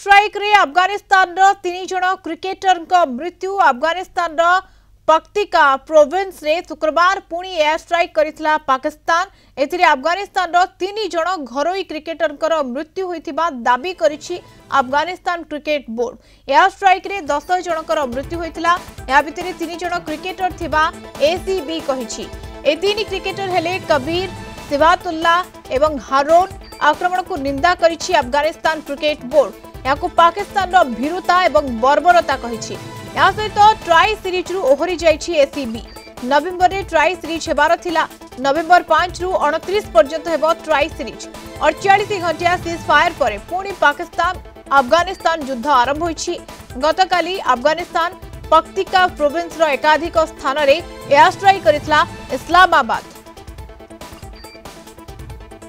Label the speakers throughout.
Speaker 1: Strike रे अफगानिस्तान रो 3 जण cricketer मृत्यु। अफगानिस्तान रो पक्तिका प्रोविंस रे शुक्रवार पुणी एयर स्ट्राइक करितला पाकिस्तान। एथिरे अफगानिस्तान रो 3 जण घरोई क्रिकेटर मृत्यु होइतिबा दाबी करिछि Afghanistan cricket board. Air strike रे 10 जनकर मृत्यु होइतिला। या भितरे 3 जण क्रिकेटर थिबा एसीबी कहिछि। ए 3 क्रिकेटर हेले कबीर, सिबातुल्लाह एवं हारून। आक्रमण को निंदा करिछि अफगानिस्तान क्रिकेट बोर्ड। याकू पाकिस्तान रो भीरुता एवं बर्बरता कहिछि। या सहित ट्राई सीरीज रु ओहरी जाइछि एसीबी। नवेम्बर रे ट्राई सीरीज हेबार थिला। नवेम्बर 5 रु 29 पर्यंत हेबो ट्राई सीरीज। 48 घंटिया सीज फायर परे पुणी पाकिस्तान अफगानिस्तान युद्ध आरंभ होइछि। गतकाली अफगानिस्तान पक्तिका प्रोविंस रो एकाधिक स्थान रे एयर स्ट्राइक करितला इस्लामाबाद।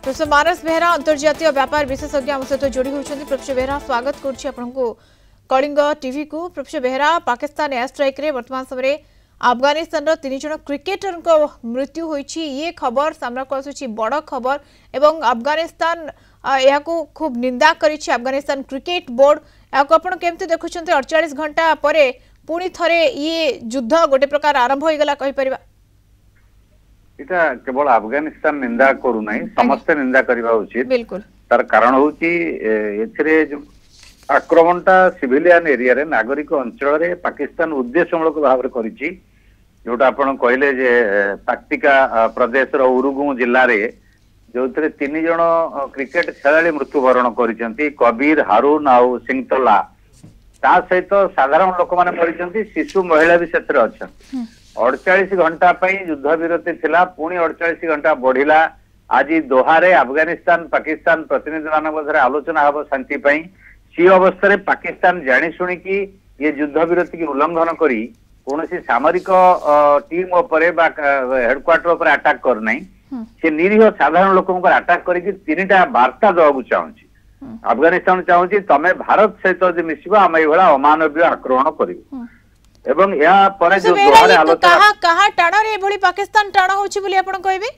Speaker 1: प्रोफेसर मानस बेहरा अंतर्जातीय व्यापार विशेषज्ञ आम सहित जोड़ी होती। प्रोफेसर बेहरा स्वागत करूँ कलिंग टीवी को। Professor Behera, Pakistan air strike रे वर्तमान समय अफगानिस्तान 3 जण क्रिकेटर मृत्यु होइछि। ये खबर सामना को आसुछि बड़ खबर एवं अफगानिस्तान या खूब निंदा करिछि अफगानिस्तान क्रिकेट बोर्ड। या आपण केमते देखुछन्ते 48 घंटा परे पुणी थरे ये युद्ध गोटे प्रकार आरंभ हो गला कहि परिबा?
Speaker 2: इटा केवल अफगानिस्तान निंदा करू नहीं, समस्त निंदा करबा उचित।
Speaker 1: बिल्कुल
Speaker 2: तार कारण होची एथिरे जो आक्रमणटा सिविलियन एरिया रे नागरिक अंचल रे पाकिस्तान उद्देश्यमूलक भाव रे करिछि। जोटा आपण कहले जे पक्तिका प्रदेश रो उरुगुम जिल्ला रे जोथरे 3 जण क्रिकेट खेलाड़ी मृत्युवरण करिसेंती, कबीर, हारून आउ सिंगतला। ता सहित साधारण लोक माने करिसेंती, शिशु महिला भी सेत्र अछन। 48 घंटा युद्ध विरति थिला, पुणी 48 घंटा बढ़िला। आज दोहा रे अफगानिस्तान पाकिस्तान प्रतिनिधि मान मध्य आलोचना हब शांति पई। सी अवस्था रे पाकिस्तान जानी शुणी कि ये युद्ध विरति की उल्लंघन करी कोनोसी सामरिक टीम उपरे बा हेडक्वार्टर उपरे अटैक कर नाही। से निरीह साधारण लोकन पर अटैक करी कि 3टा वार्ता दबाकू चाहूची। अफगानिस्तान चाहूची तमे भारत सहित जे मिसिबा हम एई भला अमानवीय आक्रमण करिवो। एवं या परे जो दोहारे आलोचना
Speaker 1: कहा टाण रे भली पाकिस्तान टाण होची बोली आपण कहबे?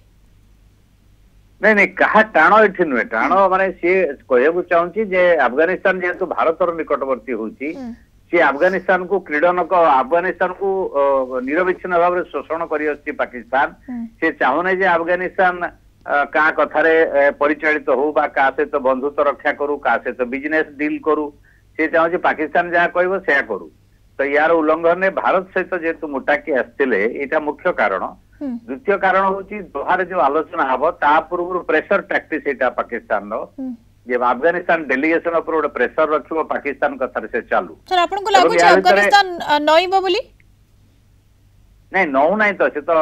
Speaker 2: नहीं नहीं, कहा टाण एठी नुहे। टाण माने से कहबो चाहूची जे अफगानिस्तान जेतु भारतर निकटवर्ती होची, से अफगानिस्तान को क्रीडन को अफगानिस्तान को निरविच्छिन्न भाव रे शोषण करी अछि पाकिस्तान। से चाहने जे अफगानिस्तान का कथारे परिचालित हो बा का से तो बंधुत्व रक्षा करू, का से तो बिजनेस डील करू। से चाहूची पाकिस्तान जहा कहबो सेया करू। तो यार उल्लंघन ने भारत सहित जेतु मुटाकी आसतिले एटा मुख्य कारण। द्वितीय कारण होची दोहारे जो आलोचना हबो ता पूर्व प्रेशर टैक्टिस एटा पाकिस्तान रो जे अफगानिस्तान डेलीगेशन ऊपर ଗୋଟେ प्रेशर रखिबो पाकिस्तान कथारे से चालू।
Speaker 1: सर आपन को लागो छै अफगानिस्तान नइबो बोली?
Speaker 2: नहीं नौ नहीं, तो से तो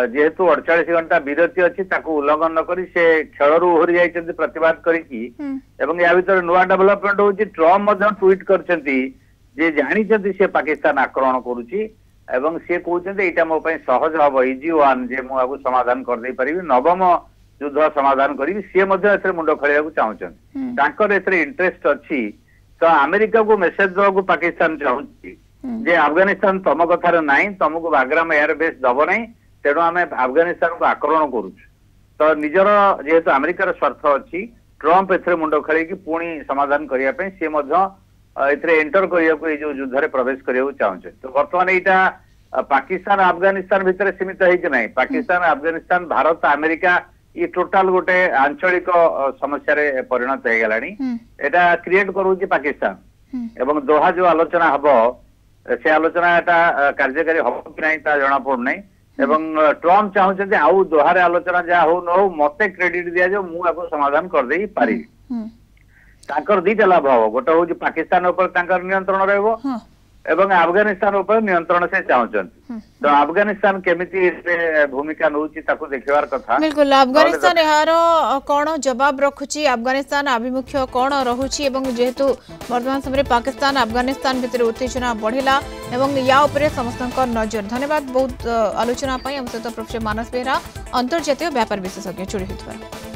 Speaker 2: जेहेतु 48 घंटा विरति अछि ताको उल्लंघन न करी से खेलरू ओहरी जाइछन्ती प्रतिवाद करी कि। एवं या भीतर नुवा डेवलपमेंट होची ट्रम्प मध्य ट्वीट करछन्ती जे जानिछन्ती से पाकिस्तान आक्रमण करूची एवं से कहउछन्ती एटा मो पई सहज हबो, इजी वन जे मो आगु समाधान कर दे परिबी, नवम युद्ध समाधान करी। से मध्य एथरे मुंडो खळिया को चाहउछन्ती। तांकर एथरे इंटरेस्ट अछि। तो अमेरिका को मेसेज दो पाकिस्तान चाहूची जे अफगानिस्तान तम कथार नाही, तुमको बाग्राम एयर बेस दबो नाही, तेणु आम अफगानिस्तान को आक्रमण करूछु। तो निजर जेहेतु अमेरिकार स्वार्थ अछि, ट्रम्प एथरे मुंडो खळी कि पुणी समाधान करिया पे से मध्य एथरे एंटर करिया को जो युद्ध रे प्रवेश करिया चाहूचे। तो वर्तमान एटा पाकिस्तान अफगानिस्तान भितर सीमित है कि नहीं, पाकिस्तान अफगानिस्तान भारत अमेरिका ये टोटाल गोटे आंचलिक समस्या रे परिणत हो गलानी। एटा क्रिएट करूची पाकिस्तान। एवं दोहा जो आलोचना हबो से आलोचना एटा कार्यकारी हबो कि नहीं ता जणा पड़ नहीं। एवं ट्रम्प चाहूचे जे आउ दोहारे आलोचना जा हो न हो मते क्रेडिट दिया जो मु आपको समाधान कर देई पारी। ताकर दीटा लाभ हो, गोटे हूँ पाकिस्तान ऊपर तांकर नियंत्रण रहबो एवं अफगानिस्तान ऊपर नियंत्रण से चाहछन्ती। तो अफगानिस्तान केमिति भूमिका नउची ताको देखिवार कथा।
Speaker 1: बिल्कुल अफगानिस्तान यार कोन जवाब रखुची, अफगानिस्तान आभिमुख्य कोन रहुची एवं जेहेतु वर्तमान समय पाकिस्तान अफगानिस्तान भितर उत्तेजना बढ़िला एवं या उपरे समस्त नजर। धन्यवाद बहुत आलोचना पई। हम सहित प्रोफेसर मानस बेहरा अंतर्जातीय व्यापार विशेषज्ञ जोड़ी होइतबा।